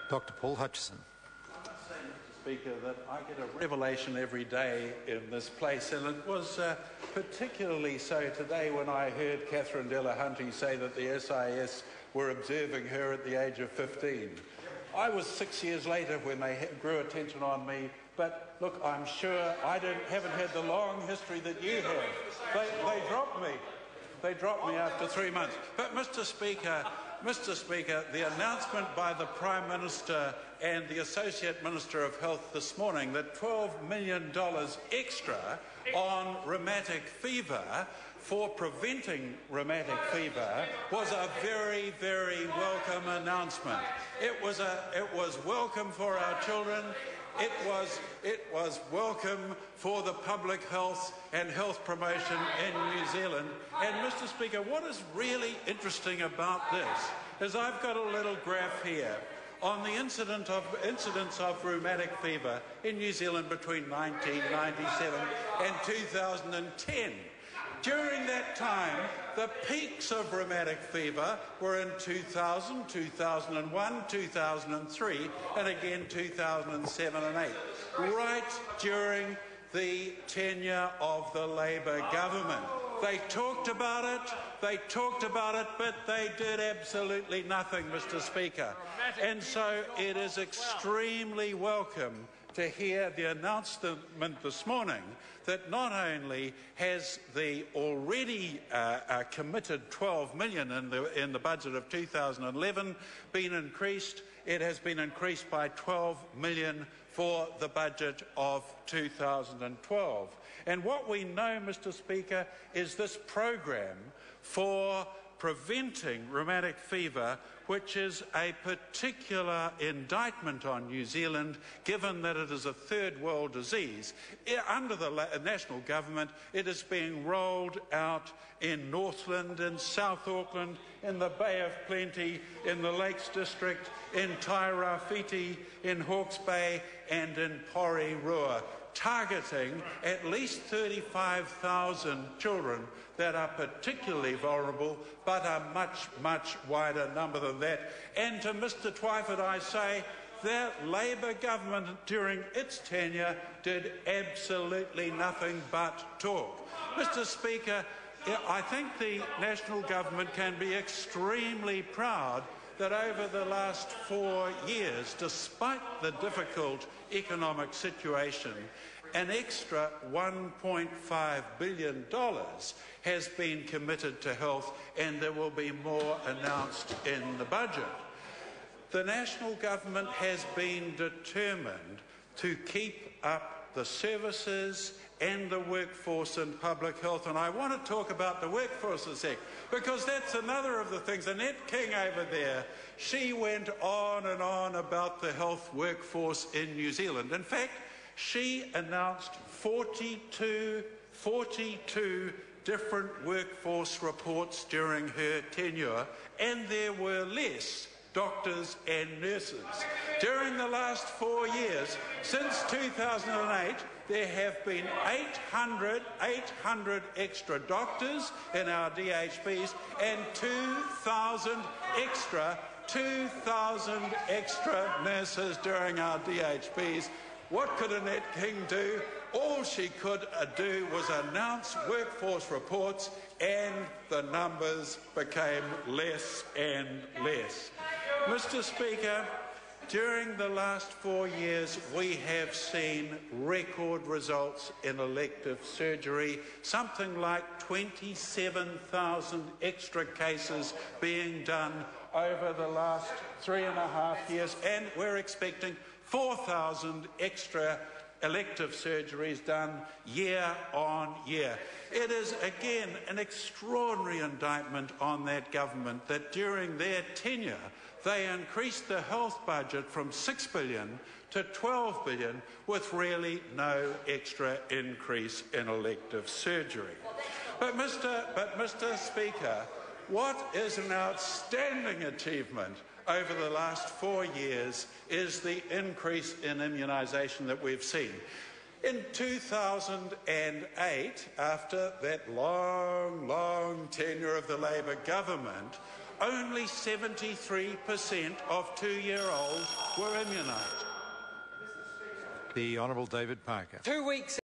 Dr. Paul Hutchison. I must say, Mr. Speaker, that I get a revelation every day in this place, and it was particularly so today when I heard Catherine Delahunty say that the SIS were observing her at the age of 15. I was 6 years later when they grew attention on me, but look, I'm sure I haven't had the long history that you have. They dropped me. They dropped me after 3 months. But Mr. Speaker, the announcement by the Prime Minister and the Associate Minister of Health this morning that $12 million extra on rheumatic fever for preventing rheumatic fever was a very, very welcome announcement. It was welcome for our children. It was welcome for the public health and health promotion in New Zealand. And Mr. Speaker, what is really interesting about this is I've got a little graph here on the incidence of rheumatic fever in New Zealand between 1997 and 2010. During that time, the peaks of rheumatic fever were in 2000, 2001, 2003, and again 2007 and 8, right during the tenure of the Labor government. They talked about it, but they did absolutely nothing, Mr. Speaker. And so it is extremely welcome to hear the announcement this morning that not only has the already committed $12 million in the budget of 2011 been increased, it has been increased by $12 million for the budget of 2012. And what we know, Mr. Speaker, is this program for preventing rheumatic fever, which is a particular indictment on New Zealand, given that it is a third world disease. Under the national government, it is being rolled out in Northland, in South Auckland, in the Bay of Plenty, in the Lakes District, in Tairāwhiti, in Hawke's Bay, and in Porirua, targeting at least 35,000 children that are particularly vulnerable, but a much, much wider number than that. And to Mr. Twyford, I say that Labor government during its tenure did absolutely nothing but talk. Mr. Speaker, I think the national government can be extremely proud that over the last 4 years, despite the difficult economic situation, an extra $1.5 billion has been committed to health, and there will be more announced in the budget. The national government has been determined to keep up the services and the workforce in public health. And I want to talk about the workforce a sec, because that's another of the things. Annette King over there, she went on and on about the health workforce in New Zealand. In fact, she announced 42 different workforce reports during her tenure, and there were less doctors and nurses. During the last 4 years, since 2008, there have been 800 extra doctors in our DHBs and 2,000 extra nurses during our DHBs. What could Annette King do? All she could do was announce workforce reports, and the numbers became less and less. Mr. Speaker, during the last 4 years, we have seen record results in elective surgery, something like 27,000 extra cases being done over the last 3.5 years, and we're expecting 4,000 extra elective surgeries done year on year. It is again an extraordinary indictment on that government that during their tenure they increased the health budget from $6 billion to $12 billion with really no extra increase in elective surgery. But Mr. Speaker, what is an outstanding achievement over the last 4 years is the increase in immunisation that we've seen. In 2008, after that long tenure of the Labor government, only 73% of 2-year-olds were immunised. The Honourable David Parker. 2 weeks